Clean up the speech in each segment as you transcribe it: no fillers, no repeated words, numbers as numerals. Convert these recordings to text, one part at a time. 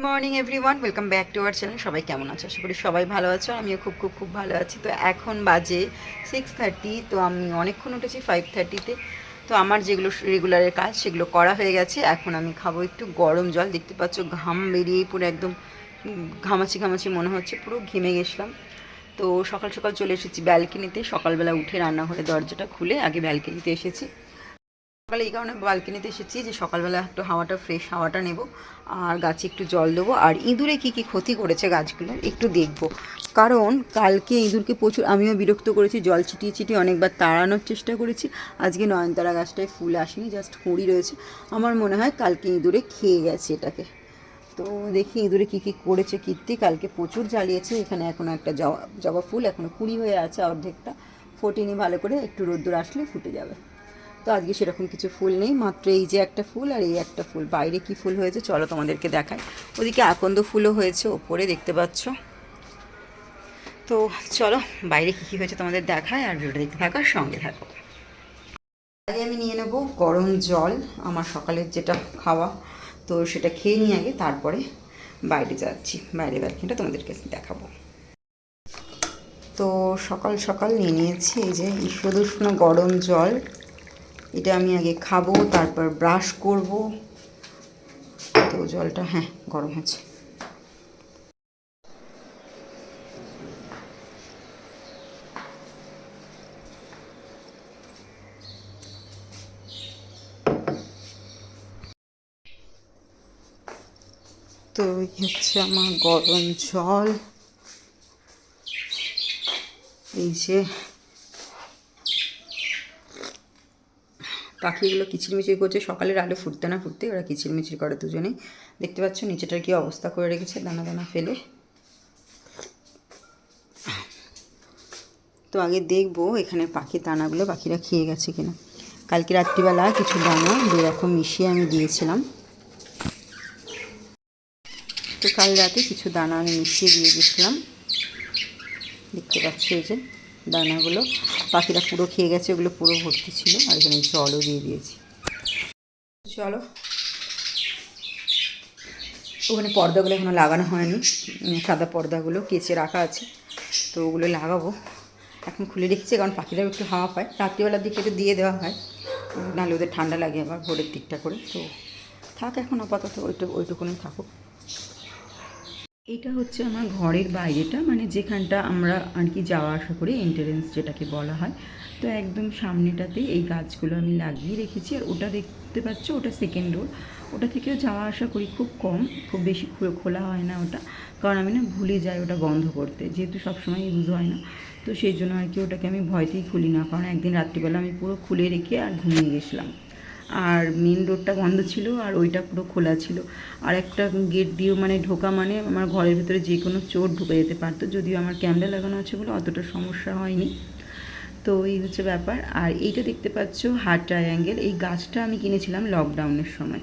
Morning everyone, welcome back to our channel. সবাই কেমন আছো? আশা করি সবাই ভালো আছো। আমিও খুব ভালো আছি। তো এখন বাজে 6:30। তো আমি অনেকক্ষণ উঠেছি 5:30-তে। তো আমার যেগুলো রেগুলারের কাজ সেগুলো করা হয়ে গেছে। এখন আমি খাবো একটু গরম জল। দেখতে পাচ্ছ ঘাম বেরিয়ে পুরো একদম ঘামাচি মনে হচ্ছে, পুরো ঘেমে গেছিলাম। তো সকাল সকাল চলে এসেছি ব্যালকনিতে। সকালবেলা উঠে রান্নাঘরে দরজাটা খুলে আগে ব্যালকনিতে এসেছি। সকালে এই কারণে বালকনিতে এসেছি যে সকালবেলা একটু হাওয়াটা, ফ্রেশ হাওয়াটা নেব, আর গাছে একটু জল দেবো। আর ইঁদুরে কী কী ক্ষতি করেছে গাছগুলো একটু দেখব। কারণ কালকে ইঁদুরকে প্রচুর আমিও বিরক্ত করেছি, জল ছিটিয়ে অনেকবার তাড়ানোর চেষ্টা করেছি। আজকে নয়নতারা গাছটায় ফুল আসেনি, জাস্ট কুঁড়ি রয়েছে। আমার মনে হয় কালকে ইঁদুরে খেয়ে গেছে এটাকে। তো দেখি ইঁদুরে কী কী করেছে কীর্তি। কালকে প্রচুর জ্বালিয়েছে। এখানে এখনও একটা জবা ফুল এখনও কুঁড়ি হয়ে আছে, অর্ধেকটা ফোটেনি ভালো করে, একটু রোদ্দুর আসলে ফুটে যাবে। তো আজকে সেরকম কিছু ফুল নেই, মাত্র এই যে একটা ফুল আর এই একটা ফুল। বাইরে কি ফুল হয়েছে চলো তোমাদেরকে দেখাই। ওদিকে আকন্দ ফুলও হয়েছে ওপরে, দেখতে পাচ্ছ। তো চলো বাইরে কী কী হয়েছে তোমাদের দেখায়, আর ভিডিওটা দেখতে থাকার সঙ্গে থাকো। আগে আমি নিয়ে নেবো গরম জল, আমার সকালের যেটা খাওয়া। তো সেটা খেয়ে নিয়ে আগে তারপরে বাইরে যাচ্ছি, বাইরে ব্যালকনিটা তোমাদেরকে দেখাবো। তো সকাল সকাল নিয়ে নিয়েছি এই যে ঈষদুষ্ণ গরম জল। এটা আমি আগে খাবো, তারপর ব্রাশ করব। তো জলটা গরম আছে। তো হচ্ছে আমার গরম জল। এই যে পাখিগুলো কিচিরমিচির করছে, সকালের আলো ফুটতে না ফুটতে ওরা কিচিরমিচির করে দুজনেই। দেখতে পাচ্ছ নিচেটার কি অবস্থা করে রেখেছে, দানা দানা ফেলে। তো আগে দেখবো এখানে পাখির দানাগুলো পাখিরা খেয়ে গেছে কিনা। কালকে রাত্রিবেলা কিছু দানা দুরকম মিশিয়ে আমি দিয়েছিলাম। তো কাল রাতে কিছু দানা আমি মিশিয়ে দিয়ে গেছিলাম। দেখতে পাচ্ছ এই যে দানাগুলো পাখিরা পুরো খেয়ে গেছে, ওগুলো পুরো ভর্তি ছিল। আর এখানে জলও দিয়ে দিয়েছি। চলো, ওখানে পর্দাগুলো এখনও লাগানো হয়নি, সাদা পর্দাগুলো কেচে রাখা আছে। তো ওগুলো লাগাবো। এখন খুলে রেখেছি কারণ পাখিরাও একটু হাওয়া পায়। রাত্রিবেলার দিকে একটু দিয়ে দেওয়া হয়, নাহলে ওদের ঠান্ডা লাগে আবার ভোরের দিকটা করে। তো থাক এখন আপাতত ওইটুকুনি থাকুক। এটা হচ্ছে আমার ঘরের বাইরেটা, মানে যেখানটা আমরা আর কি যাওয়া আসা করি, এন্ট্রেন্স যেটাকে বলা হয়। তো একদম সামনেটাতেই এই গাছগুলো আমি লাগিয়ে রেখেছি। আর ওটা দেখতে পাচ্ছ, ওটা সেকেন্ড ডোর। ওটা থেকেও যাওয়া আসা করি খুব কম, খুব বেশি খোলা হয় না ওটা, কারণ আমি না ভুলে যাই ওটা বন্ধ করতে, যেহেতু সবসময় ইউজ হয় না। তো সেই জন্য আর কি ওটাকে আমি ভয়তেই খুলি না। কারণ একদিন রাত্রিবেলা আমি পুরো খুলে রেখে আর ঘুমিয়ে গেছিলাম, আর মেন রোডটা বন্ধ ছিল আর ওইটা পুরো খোলা ছিল। আর একটা গেট দিয়ে মানে ঢোকা, মানে আমার ঘরের ভিতরে যে কোনো চোর ঢুকে যেতে পারতো। যদিও আমার ক্যামেরা লাগানো আছে বলে অতটা সমস্যা হয়নি। তো এই হচ্ছে ব্যাপার। আর এইটা দেখতে পাচ্ছ হার্ট ট্রায়াঙ্গেল। এই গাছটা আমি কিনেছিলাম লকডাউনের সময়।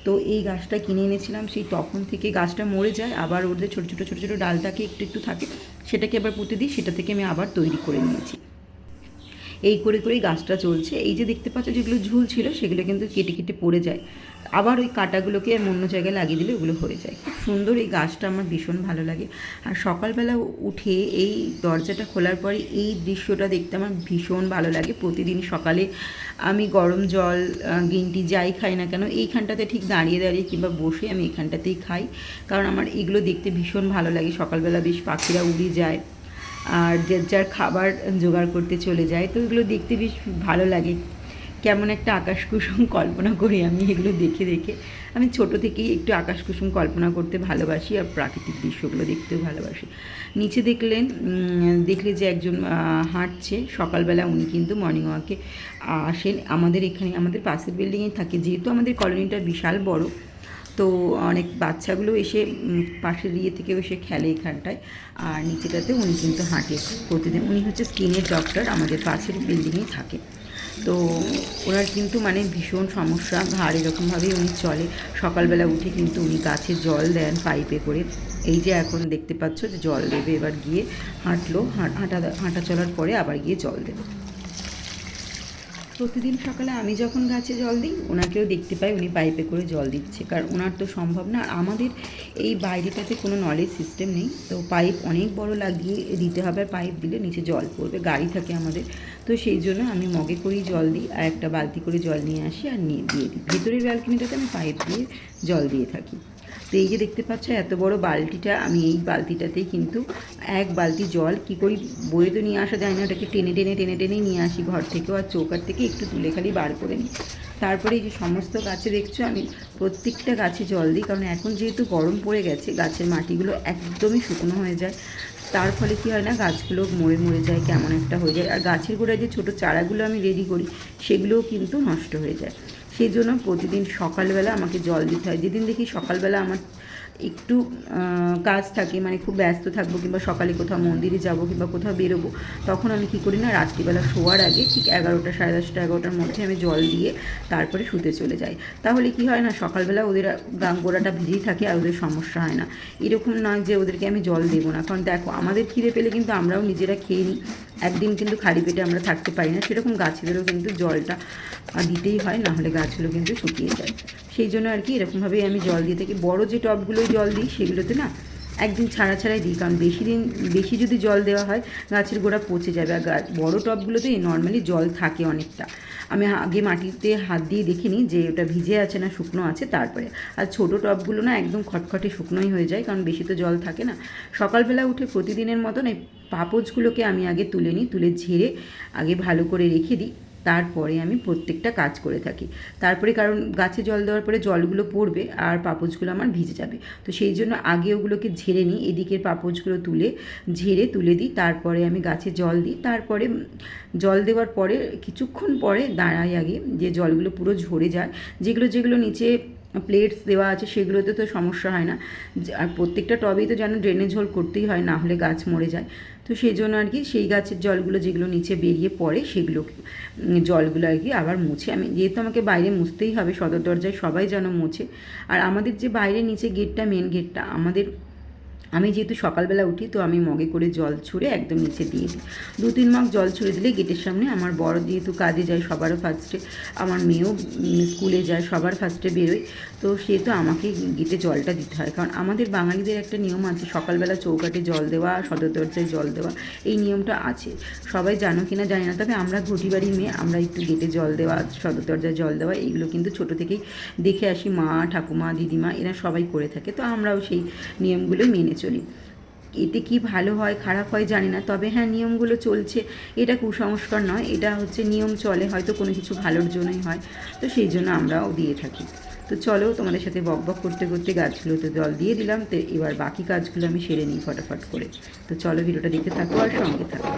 তো এই গাছটা কিনে এনেছিলাম, সেই তখন থেকে গাছটা মরে যায়, আবার ওদের ছোটো ছোটো ডালটাকে একটু থাকে, সেটাকে আবার পুঁতে দিই, সেটা থেকে আমি আবার তৈরি করে নিয়েছি। এই করেই গাছটা চলছে। এই যে দেখতে পাচ্ছ যেগুলো ঝুল ছিল সেগুলো কিন্তু কেটে পড়ে যায়, আবার ওই কাঁটাগুলোকে অন্য জায়গায় লাগিয়ে দিলে ওগুলো হয়ে যায়। খুব সুন্দর এই গাছটা, আমার ভীষণ ভালো লাগে। আর সকালবেলা উঠে এই দরজাটা খোলার পরে এই দৃশ্যটা দেখতে আমার ভীষণ ভালো লাগে। প্রতিদিন সকালে আমি গরম জল, গ্রিন টি যাই খাই না কেন, এইখানটাতে ঠিক দাঁড়িয়ে কিংবা বসে আমি এখানটাতেই খাই, কারণ আমার এগুলো দেখতে ভীষণ ভালো লাগে। সকালবেলা বেশ পাখিরা উড়ে যায় আর যার খাবার জোগাড় করতে চলে যায়। তো এগুলো দেখতে বেশ ভালো লাগে, কেমন একটা আকাশ কুসুম কল্পনা করি আমি এগুলো দেখে। আমি ছোট থেকেই একটু আকাশ কুসুম কল্পনা করতে ভালোবাসি, আর প্রাকৃতিক দৃশ্যগুলো দেখতেও ভালোবাসি। নিচে দেখলে যে একজন হাঁটছে সকালবেলা, উনি কিন্তু মর্নিং ওয়াকে আসেন। আমাদের এখানে, আমাদের পাশের বিল্ডিংয়ে থাকে, যেহেতু আমাদের কলোনিটা বিশাল বড়। তো অনেক বাচ্চাগুলো এসে পাশের থেকেও এসে খেলে এখানটায়। আর নিচেটাতে উনি কিন্তু হাঁটে প্রতিদিন। উনি হচ্ছে স্কিনের ডক্টর, আমাদের পাশের বিল্ডিংয়েই থাকে। তো ওনার কিন্তু মানে ভীষণ সমস্যা, ঘাড় এরকমভাবেই উনি চলে। সকালবেলা উঠে কিন্তু উনি গাছে জল দেন পাইপে করে। এই যে এখন দেখতে পাচ্ছ যে জল দেবে, এবার গিয়ে হাঁটা চলার পরে আবার গিয়ে জল দেবে। প্রতিদিন সকালে আমি যখন গাছে জল দিই ওনাকেও দেখতে পাই উনি পাইপে করে জল দিচ্ছে, কারণ ওনার তো সম্ভব না। আর আমাদের এই বাইরেটাতে কোনো নলেজ সিস্টেম নেই, তো পাইপ অনেক বড় লাগিয়ে দিতে হবে, পাইপ দিলে নিচে জল পড়বে, গাড়ি থাকে আমাদের, তো সেই জন্য আমি মগে করেই জল দিই আর একটা বালতি করে জল নিয়ে আসি আর নিয়ে দিয়ে দিই। ভেতরের ব্যালকনিটাতে আমি পাইপ দিয়ে জল দিয়ে থাকি। তো এই যে দেখতে পাচ্ছ এত বড় বালতিটা, আমি এই বালতিটাতেই কিন্তু এক বালতি জল কী করি, বয়ে তো নিয়ে আসা যায় না, ওটাকে টেনে টেনে টেনে টেনে নিয়ে আসি ঘর থেকেও, আর চৌকার থেকে একটু তুলে খালি বার করে নিই। তারপরে এই যে সমস্ত গাছে দেখছো আমি প্রত্যেকটা গাছে জল দিই, কারণ এখন যেহেতু গরম পড়ে গেছে গাছের মাটিগুলো একদমই শুকনো হয়ে যায়, তার ফলে কী হয় না, গাছগুলো মরে মরে যায়, কেমন একটা হয়ে যায়। আর গাছের গোড়ায় যে ছোটো চারাগুলো আমি রেডি করি সেগুলোও কিন্তু নষ্ট হয়ে যায়। সেই জন্য প্রতিদিন সকালবেলা আমাকে জল দিতে হয়। যেদিন দেখি সকালবেলা আমার একটু কাজ থাকে, মানে খুব ব্যস্ত থাকবো, কিংবা সকালে কোথাও মন্দিরে যাব কিংবা কোথাও বেরোবো, তখন আমি কী করি না, রাত্রিবেলা শোয়ার আগে ঠিক 11টা, 10:30, 11টার মধ্যে আমি জল দিয়ে তারপরে শুতে চলে যাই। তাহলে কি হয় না, সকালবেলা ওদের গোড়াটা ভিজেই থাকে আর ওদের সমস্যা হয় না। এরকম নয় যে ওদেরকে আমি জল দেবো না, কারণ দেখো আমাদের খিদে পেলে কিন্তু আমরাও নিজেরা খেয়ে নিই, একদিন কিন্তু খালি পেটে আমরা থাকতে পারি না, সেরকম গাছেদেরও কিন্তু জলটা দিতেই হয়, নাহলে গাছগুলো কিন্তু শুকিয়ে যায়। সেই জন্য আর কি এরকমভাবেই আমি জল দিয়ে থাকি। বড় যে টবগুলোই জল দিই সেগুলোতে না একদিন ছাড়া ছাড়াই দিই, কারণ বেশি যদি জল দেওয়া হয় গাছের গোড়া পচে যাবে। আর বড়ো টবগুলোতে নর্মালি জল থাকে অনেকটা, আমি আগে মাটিতে হাত দিয়ে দেখিনি যে ওটা ভিজে আছে না শুকনো আছে তারপরে। আর ছোটো টবগুলো না একদম খটখটে শুকনোই হয়ে যায়, কারণ বেশি তো জল থাকে না। সকালবেলা উঠে প্রতিদিনের মতন এই পাপোচগুলোকে আমি আগে তুলে নিই, তুলে ঝেড়ে আগে ভালো করে রেখে দিই, তারপরে আমি প্রত্যেকটা কাজ করে থাকি। তারপরে কারণ গাছে জল দেওয়ার পরে জলগুলো পড়বে আর পাপোচগুলো আমার ভিজে যাবে, তো সেই জন্য আগে ওগুলোকে ঝেড়ে নিই, এদিকের পাপোচগুলো তুলে দিই, তারপরে আমি গাছে জল দিই। তারপরে জল দেওয়ার পরে কিছুক্ষণ পরে দাঁড়াই আগে, যে জলগুলো পুরো ঝরে যায়, যেগুলো নিচে প্লেটস দেওয়া আছে সেগুলোতে তো সমস্যা হয় না। আর প্রত্যেকটা টবেই তো যেন ড্রেনেজ হোল করতেই হয়, না হলে গাছ মরে যায়। তো সেই জন্য আর কি সেই গাছের জলগুলো যেগুলো নিচে বেরিয়ে পড়ে সেগুলো জলগুলো আর কি আবার মুছে, আমি যেহেতু আমাকে বাইরে মুছতেই হবে, সদর দরজায় সবাই যেন মুছে। আর আমাদের যে বাইরে নিচে গেটটা, মেন গেটটা আমি যেহেতু সকালবেলা উঠি, তো আমি মগে করে জল ছুঁড়ে একদম নিচে দিয়ে দিই। 2-3 মগ জল ছুঁড়ে দিলে গেটের সামনে আমার বড় যেহেতু কাজে যায় সবারও ফার্স্টে, আমার মেয়েও স্কুলে যায়, সবার ফার্স্টে বেরোয়, তো সেহেতু আমাকে গেটে জলটা দিতে হয়। কারণ আমাদের বাঙালিদের একটা নিয়ম আছে, সকালবেলা চৌকাঠে জল দেওয়া, সদর দরজায় জল দেওয়া, এই নিয়মটা আছে। সবাই জানো কিনা জানি না, তবে আমরা ঘটি বাড়ির মেয়ে, আমরা একটু গেটে জল দেওয়া, সদর দরজায় জল দেওয়া, এইগুলো কিন্তু ছোটো থেকেই দেখে আসি, মা, ঠাকুমা, দিদিমা এরা সবাই করে থাকে, তো আমরাও সেই নিয়মগুলো মেনে চলি। এতে কি ভালো হয় খারাপ হয় জানি না, তবে হ্যাঁ নিয়মগুলো চলছে, এটা কুসংস্কার নয়, এটা হচ্ছে নিয়ম চলে, হয়তো কোনো কিছু ভালোর জন্যই হয়, তো সেই জন্য আমরাও দিয়ে থাকি। তো চলো, তোমাদের সাথে বকবক করতে করতে গাছগুলোতে জল দিয়ে দিলাম, তো এবার বাকি কাজগুলো আমি সেরে নিই ফটাফট করে। তো চলো ভিডিওটা দেখতে থাকো আর সঙ্গে থাকো।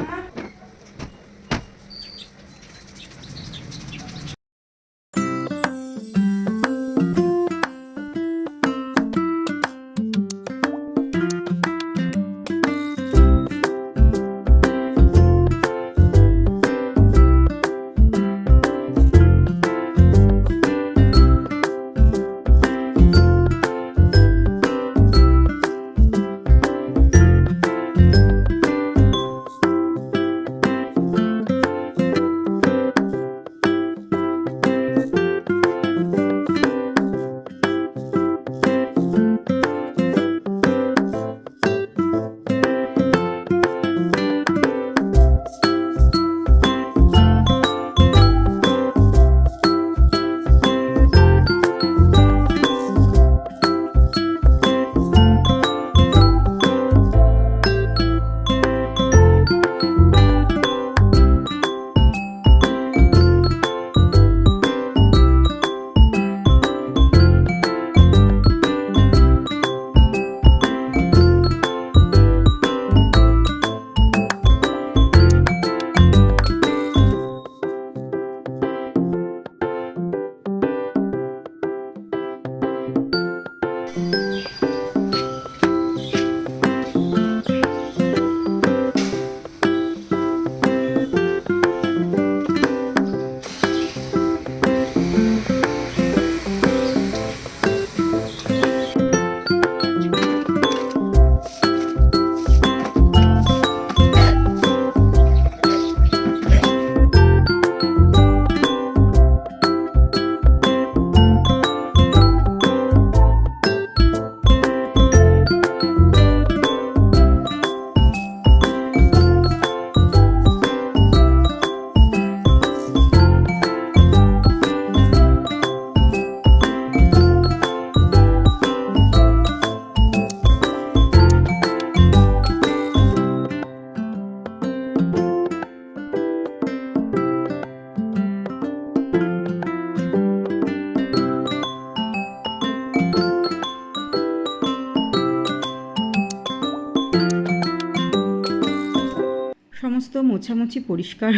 সমস্ত মোছামুছি পরিষ্কার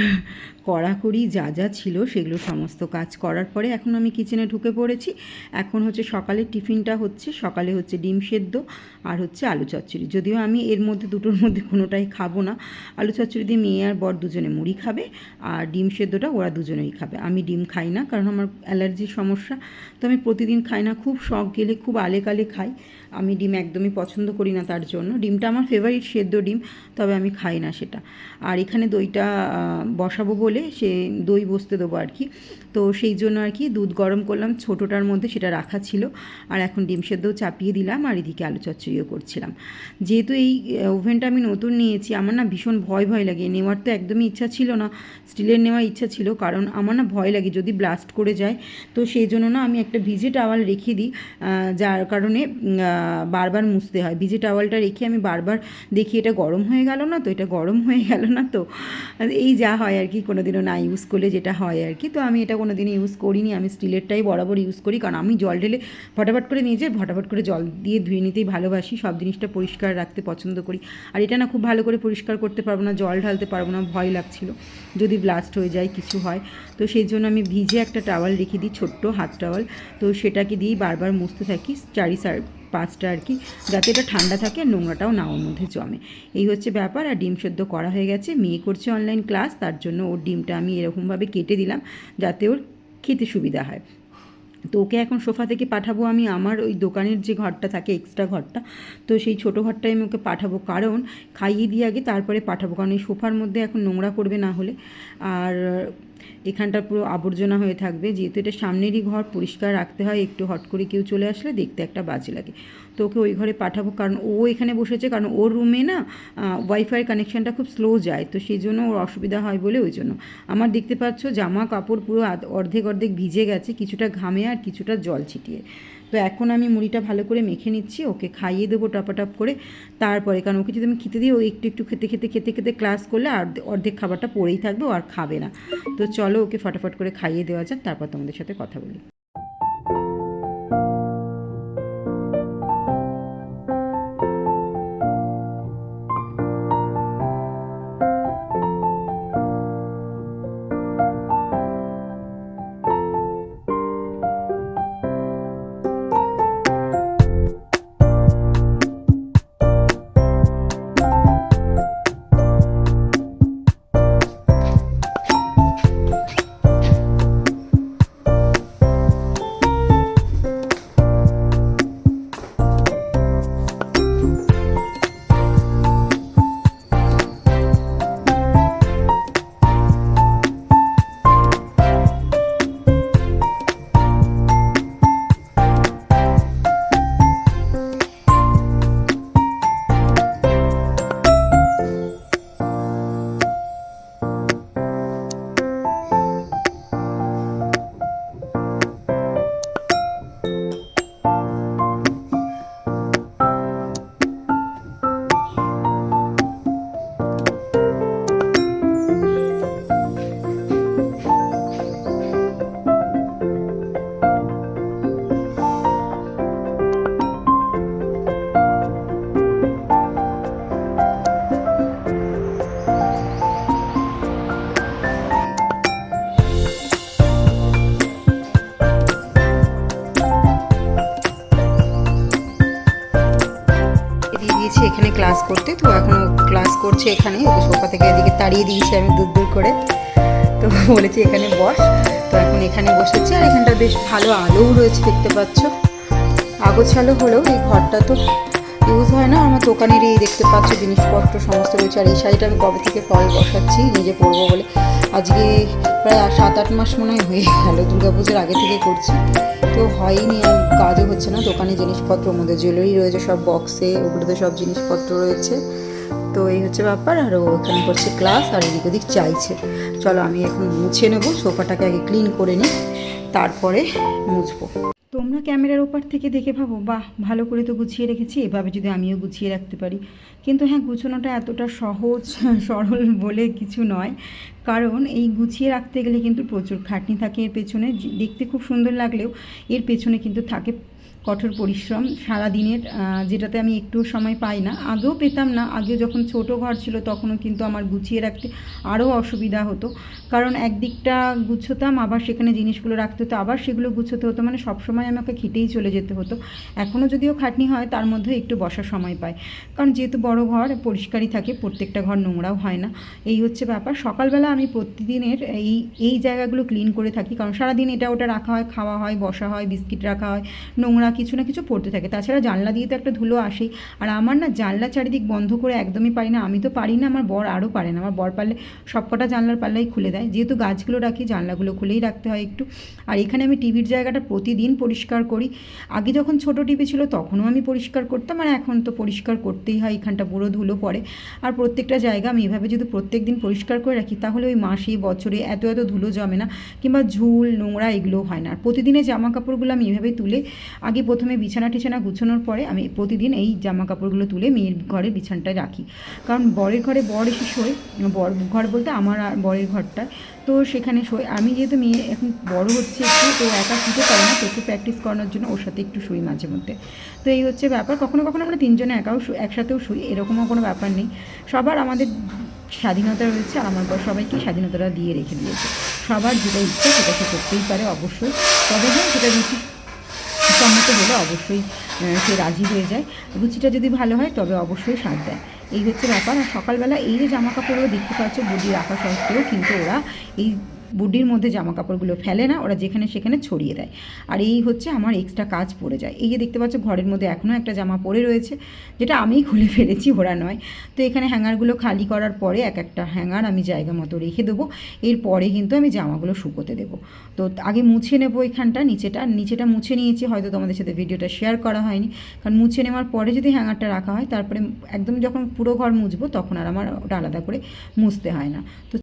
কড়াকড়ি যা যা ছিল সেগুলো সমস্ত কাজ করার পরে এখন আমি কিচেনে ঢুকে পড়েছি। এখন হচ্ছে সকালের টিফিনটা হচ্ছে, সকালে হচ্ছে ডিম সেদ্ধ আর হচ্ছে আলু চচ্চড়ি। যদিও আমি এর মধ্যে দুটোর মধ্যে কোনোটাই খাবো না। আলু চচ্চড়ি দিয়ে মেয়ে আর বর দুজনে মুড়ি খাবে, আর ডিম সেদ্ধটা ওরা দুজনেই খাবে। আমি ডিম খাই না, কারণ আমার অ্যালার্জির সমস্যা, তো আমি প্রতিদিন খাই না। খুব শখ গেলে খুব আলে কালে খাই। আমি ডিম একদমই পছন্দ করি না, তার জন্য ডিমটা আমার ফেভারিট সেদ্ধ ডিম, তবে আমি খাই না সেটা। আর এখানে দইটা বসাবো বলে সে দই বসতে দেবো আর কি, তো সেই জন্য আর কি দুধ গরম করলাম ছোটোটার মধ্যে, সেটা রাখা ছিল। আর এখন ডিম সেদ্ধও চাপিয়ে দিলাম, আর এদিকে আলু চচ্চড়িও করছিলাম। যেহেতু এই ওভেনটা আমি নতুন নিয়েছি, আমার না ভীষণ ভয় লাগে। নেওয়ার তো একদমই ইচ্ছা ছিল না, স্টিলের নেওয়ার ইচ্ছা ছিল, কারণ আমার না ভয় লাগে যদি ব্লাস্ট করে যায়। তো সেই জন্য না আমি একটা ভিজে টাওয়াল রেখে দিই, যার কারণে বারবার মুছতে হয়। ভিজে টাওয়ালটা রেখে আমি বারবার দেখি এটা গরম হয়ে গেল না তো, এটা গরম হয়ে গেল না তো, এই যা হয় আর কি, কোনো দিনও না ইউজ করলে যেটা হয় আর কি। তো আমি এটা কোনো দিনও ইউজ করিনি, আমি স্টিলেরটাই বরাবর ইউজ করি, কারণ আমি জল ঢেলে ফটাফট করে নিয়ে যাই, ফটাফট করে জল দিয়ে ধুয়ে নিতেই ভালোবাসি, সব জিনিসটা পরিষ্কার রাখতে পছন্দ করি। আর এটা না খুব ভালো করে পরিষ্কার করতে পারবো না, জল ঢালতে পারবো না, ভয় লাগছিল যদি ব্লাস্ট হয়ে যায় কিছু হয়। তো সেই জন্য আমি ভিজে একটা টাওয়াল রেখে দিই, ছোট্ট হাত টাওয়াল, তো সেটাকে দিয়েই বারবার মুছতে থাকি 4-5টা আর কি, যাতে এটা ঠান্ডা থাকে আর নোংরাটাও না ওর মধ্যে জমে। এই হচ্ছে ব্যাপার। আর ডিম সেদ্ধ করা হয়ে গেছে, মেয়ে করছে অনলাইন ক্লাস, তার জন্য ওর ডিমটা আমি এরকমভাবে কেটে দিলাম যাতে ওর খেতে সুবিধা হয়। তো ওকে এখন সোফা থেকে পাঠাবো আমি আমার ওই দোকানের যে ঘরটা থাকে, এক্সট্রা ঘরটা, তো সেই ছোটো ঘরটায় আমি ওকে পাঠাবো, কারণ খাইয়ে দিয়ে আগে তারপরে পাঠাবো, কারণ এই সোফার মধ্যে এখন নোংরা করবে না হলে। আর এখানটা পুরো আবর্জনা হয়ে থাকবে, যেহেতু এটা সামনেরই ঘর, পরিষ্কার রাখতে হয়, একটু হট করে কেউ চলে আসলে দেখতে একটা বাজে লাগে। তো ওকে ওই ঘরে পাঠাবো, কারণ ও এখানে বসেছে, কারণ ওর রুমে না ওয়াইফাইয়ের কানেকশানটা খুব স্লো যায়, তো সেই জন্য ওর অসুবিধা হয় বলে ওই জন্য। আমার দেখতে পাচ্ছ জামা কাপড় পুরো অর্ধেক ভিজে গেছে, কিছুটা ঘামে আর কিছুটা জল ছিটিয়ে। তো এখন আমি মুড়িটা ভালো করে মেখে নিচ্ছি, ওকে খাইয়ে দেবো টপাটপ করে। তারপরে, কারণ ওকে যদি আমি খেতে দিই, ও একটু খেতে ক্লাস করলে আর অর্ধেক খাবারটা পড়েই থাকবে, ও আর খাবে না। তো চলো ওকে ফটাফট করে খাইয়ে দেওয়া যাক, তারপর তোমাদের সাথে কথা বলি। এখানে ক্লাস করতে, তো এখন ক্লাস করছে এখানে, ওকে সোফা থেকে এদিকে তাড়িয়ে দিয়েছি আমি দূর করে, তো বলেছি এখানে বস, তো এখন এখানে বসেছে। আর এখানটা বেশ ভালো আলোও রয়েছে, দেখতে পাচ্ছ, আগোছালো হলেও এই ঘরটা তো ইউজ হয় না। আমার দোকানের এই দেখতে পাচ্ছ জিনিসপত্র সমস্ত রয়েছে। আর এই শাড়িটা আমি কবে থেকে ফল বসাচ্ছি নিজে পরবো বলে, আজকে প্রায় 7-8 মাস মনে হয় হয়ে গেল, দুর্গাপুজোর আগে থেকে করছি, তো হয়নি আর কাজও হচ্ছে না। দোকানে জিনিসপত্র, মধ্যে জুয়েলারি রয়েছে সব বক্সে, ওগুলোতে সব জিনিসপত্র রয়েছে। তো এই হচ্ছে ব্যাপার। আর ও এখানে করছে ক্লাস, আর এদিক ওদিক চাইছে। চলো আমি এখন মুছে নেবো, সোফাটাকে আগে ক্লিন করে নিই, তারপরে মুছবো। তোমরা ক্যামেরার ওপার থেকে দেখে ভাবো, বাহ ভালো করে তো গুছিয়ে রেখেছি, এভাবে যদি আমিও গুছিয়ে রাখতে পারি। কিন্তু হ্যাঁ, গুছানোটা এতটা সহজ সরল বলে কিছু নয়, কারণ এই গুছিয়ে রাখতে গেলে কিন্তু প্রচুর খাটনি থাকে এর পেছনে। দেখতে খুব সুন্দর লাগলেও এর পেছনে কিন্তু থাকে কঠোর পরিশ্রম সারা দিনের, যেটাতে আমি একটু সময় পাই না। আগেও পেতাম না, আগেও যখন ছোট ঘর ছিল তখনও কিন্তু আমার গুছিয়ে রাখতে আরও অসুবিধা হতো, কারণ একদিকটা গুছোতাম, আবার সেখানে জিনিসগুলো রাখতে হতো, আবার সেগুলো গুছোতে হতো, মানে সবসময় আমাকে খেটেই চলে যেতে হতো। এখনও যদিও খাটনি হয়, তার মধ্যে একটু বসার সময় পাই, কারণ যেহেতু বড় ঘর পরিষ্কারই থাকে, প্রত্যেকটা ঘর নোংরাও হয় না, এই হচ্ছে ব্যাপার। সকালবেলা আমি প্রতিদিনের এই জায়গাগুলো ক্লিন করে থাকি, কারণ সারাদিন এটা ওটা রাখা হয়, খাওয়া হয়, বসা হয়, বিস্কিট রাখা হয়, নোংরা কিছু না কিছু পড়তে থাকে। তাছাড়া জানলা দিয়ে তো একটা ধুলো আসেই, আর আমার না জানলা চারিদিক বন্ধ করে একদমই পারি না। আমি তো পারি না, আমার বর আরও পারে না। আমার বর পারলে সবকটা জানলার পাল্লাই খুলে দেয়, যেহেতু গাছগুলো রাখি জানলাগুলো খুলেই রাখতে হয় একটু। আর এখানে আমি টিভির জায়গাটা প্রতিদিন পরিষ্কার করি। আগে যখন ছোট টিভি ছিল তখনও আমি পরিষ্কার করতাম, আর এখন তো পরিষ্কার করতেই হয়, এখানটা পুরো ধুলো পড়ে। আর প্রত্যেকটা জায়গা আমি এভাবে যদি প্রত্যেক দিন পরিষ্কার করে রাখি, তাহলে ওই মাসে বছরে এত ধুলো জমে না, কিংবা ঝুল নোংরা এগুলোও হয় না। আর প্রতিদিনের জামা কাপড়গুলো আমি এভাবেই তুলে, আগে প্রথমে বিছানা টিছানা গুছানোর পরে আমি প্রতিদিন এই জামা কাপড়গুলো তুলে মেয়ের ঘরের বিছানাটায় রাখি, কারণ বরের ঘরে বর এসে শোয়, বর ঘর বলতে আমার আর বরের ঘরটা, তো সেখানে শোয়। আমি যেহেতু মেয়ে এখন বড় হচ্ছে একটু, তো একা শুতে পারে না, তো একটু প্র্যাকটিস করানোর জন্য ওর সাথে একটু শুই মাঝে মধ্যে। তো এই হচ্ছে ব্যাপার। কখনো কখনো আমরা তিনজনে একসাথেও শুই, এরকমও কোনো ব্যাপার নেই। সবার আমাদের স্বাধীনতা রয়েছে, আর আমার বর সবাইকে স্বাধীনতাটা দিয়ে রেখে দিয়েছে। সবার যেটা ইচ্ছে সেটা সে করতেই পারে অবশ্যই, তবে হ্যাঁ সেটা রুচি সম্মত হলে অবশ্যই সে রাজি হয়ে যায়। রুচিটা যদি ভালো হয় তবে অবশ্যই সাথ দেয়, এই হচ্ছে ব্যাপার। আর সকালবেলা এই যে জামা কাপড়গুলো দেখতে পাচ্ছ বডি রাখা সত্ত্বেও কিন্তু ওরা এই বুডির মধ্যে জামা কাপড়গুলো ফেলে না, ওরা যেখানে সেখানে ছড়িয়ে দেয়। আর এই হচ্ছে আমার এক্সট্রা কাজ পড়ে যায়। এই যে দেখতে পাচ্ছ ঘরের মধ্যে এখনও একটা জামা পড়ে রয়েছে, যেটা আমিই খুলে ফেলেছি, ওরা নয়। তো এখানে হ্যাঙ্গারগুলো খালি করার পরে এক একটা হ্যাঙ্গার আমি জায়গা মতো রেখে দেবো, এরপরে কিন্তু আমি জামাগুলো শুকোতে দেবো। তো আগে মুছে নেবো এখানটা, নিচেটা মুছে নিয়েছি, হয়তো তোমাদের সাথে ভিডিওটা শেয়ার করা হয়নি, কারণ মুছে নেওয়ার পরে যদি হ্যাঙ্গারটা রাখা হয়, তারপরে একদম যখন পুরো ঘর মুছবো তখন আর আমার ওটা আলাদা করে মুছতে হয় না। তো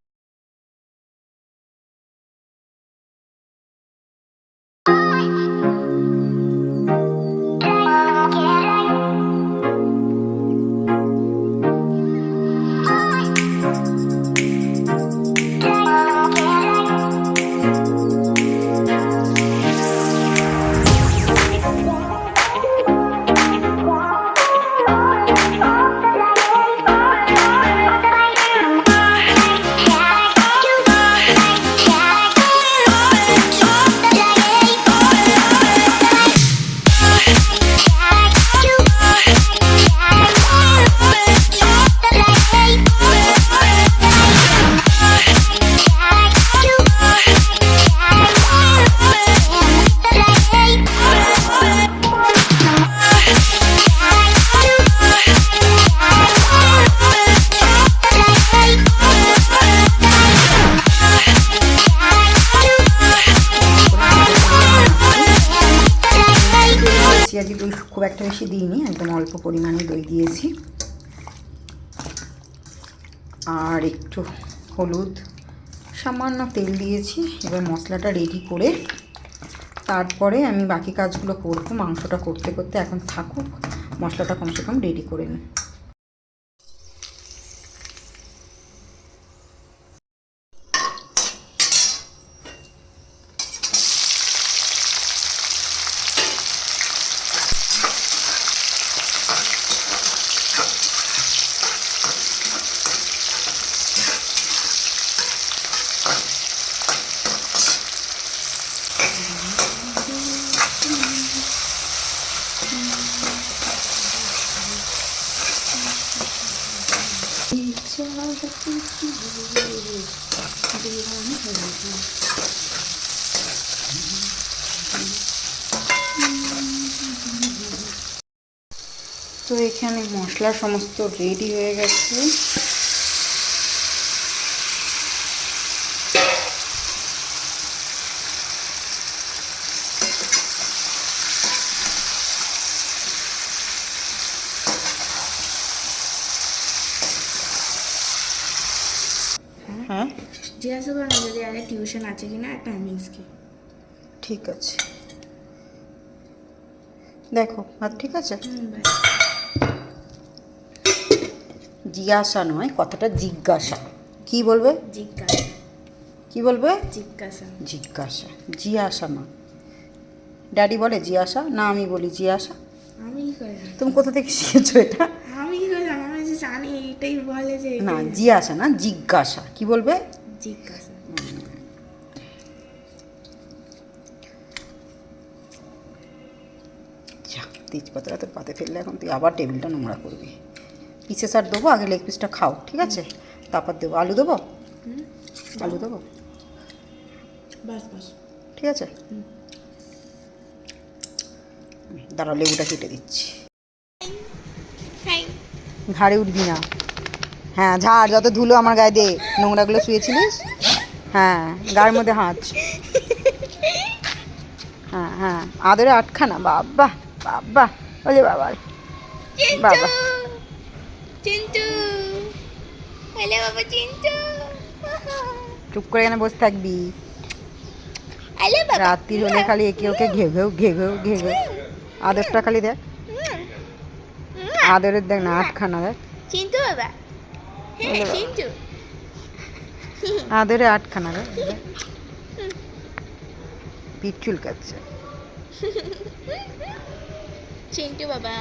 আজকে দই খুব একটা বেশি দিইনি, একদম অল্প পরিমাণে দই দিয়েছি, আর একটু হলুদ, সামান্য তেল দিয়েছি। এবার মশলাটা রেডি করে তারপরে আমি বাকি কাজগুলো করব। মাংসটা করতে করতে এখন থাকুক, মশলাটা কমসে কম রেডি করে নিই। তো এখানে মশলা সমস্ত রেডি হয়ে গেছে। হ্যাঁ জিজ্ঞাসা করো না যদি আগে টিউশন আছে কিনা টাইমিংসকে। ঠিক আছে, দেখো আর ঠিক আছে। জিজ্ঞাসা নয়, কথাটা জিজ্ঞাসা। কি বলবে? জিজ্ঞাসা। কি বলবে? জিজ্ঞাসা। জিজ্ঞাসা, জিজ্ঞাসা না। ড্যাডি বলে জিয়াসা, না আমি বলি জিয়াসা। আমি কি করে জানি? তুমি কোথা থেকে শিখেছো এটা? আমি কি করে জানি? আমি যে জানি এটাই বলে যে না, জিয়াসা না, জিজ্ঞাসা। কি বলবে? জিজ্ঞাসা। যা, তেজপাতাটা তোর পাতে ফেললে এখন তুই আবার টেবিলটা নোংরা করবি। পিসেস আর দেবো, আগে লেগ পিসটা খাও, ঠিক আছে? তারপর দেবো। আলু দেবো? আলু দেবো, বাস বাস। ঠিক আছে? দাঁড়াও, লেবুটা কেটে দিচ্ছি। ঘাড়ে উঠবি না। হ্যাঁ, ঝাড়, যত ধুলো আমার গায়ে দে। নোংরাগুলো শুয়েছিলিস? হ্যাঁ, গায়ের মধ্যে হাঁচ। হ্যাঁ হ্যাঁ, আদরে আটখানা। বাবা বাবা, ওলে বাবা বাবা। চিন্টু, হ্যালো বাবা চিন্টু। চুপ করে এখানে বসে থাকবি। হ্যালো বাবা। রাত্রি হলে খালি একে ওকে ঘেঘেও ঘেঘেও ঘেঘেও। আদরটা খালি দেখ, আদরের দেখ না, আটখানা দেখ। চিন্টু বাবা। হ্যাঁ ওলে বাবা। চিন্টু। আদরে আটখানা দেখ। পিঠ চুলকাচ্ছে। চিন্টু বাবা।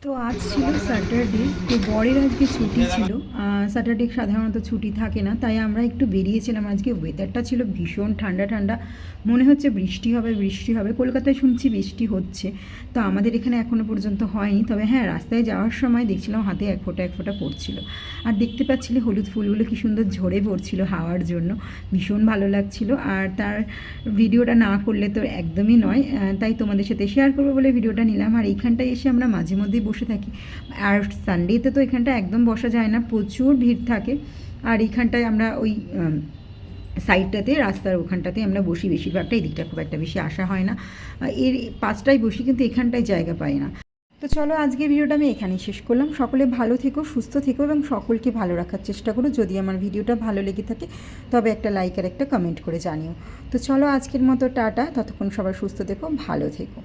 তো আজ ছিল স্যাটারডে, তো বরের আজকে ছুটি ছিল। স্যাটারডে সাধারণত ছুটি থাকে না, তাই আমরা একটু বেরিয়েছিলাম। আজকে ওয়েদারটা ছিল ভীষণ ঠান্ডা ঠান্ডা, মনে হচ্ছে বৃষ্টি হবে বৃষ্টি হবে। কলকাতায় শুনছি বৃষ্টি হচ্ছে, তো আমাদের এখানে এখনও পর্যন্ত হয়নি। তবে হ্যাঁ, রাস্তায় যাওয়ার সময় দেখছিলাম হাতে এক ফোঁটা পড়ছিল। আর দেখতে পাচ্ছিলে হলুদ ফুলগুলো কী সুন্দর ঝরে পড়ছিল হাওয়ার জন্য, ভীষণ ভালো লাগছিল। আর তার ভিডিওটা না করলে তো একদমই নয়, তাই তোমাদের সাথে শেয়ার করবো বলে ভিডিওটা নিলাম। আর এইখানটায় এসে আমরা মাঝে মধ্যেই বসে থাকি। আর সানডেতে তো এখানটা একদম বসা যায় না, প্রচুর ভিড় থাকে। আর এইখানটায় আমরা ওই সাইডটাতে, রাস্তার ওখানটাতে আমরা বসি বেশিরভাগটা। এই দিকটা খুব একটা বেশি আসা হয় না, এর পাঁচটায় বসি, কিন্তু এখানটায় জায়গা পাই না। তো চলো, আজকে ভিডিওটা আমি এখানেই শেষ করলাম। সকলে ভালো থেকো, সুস্থ থেকো এবং সকলকে ভালো রাখার চেষ্টা করো। যদি আমার ভিডিওটা ভালো লেগে থাকে তবে একটা লাইক আর একটা কমেন্ট করে জানিও। তো চলো, আজকের মতো টাটা। ততক্ষণ সবাই সুস্থ থেকো, ভালো থেকো।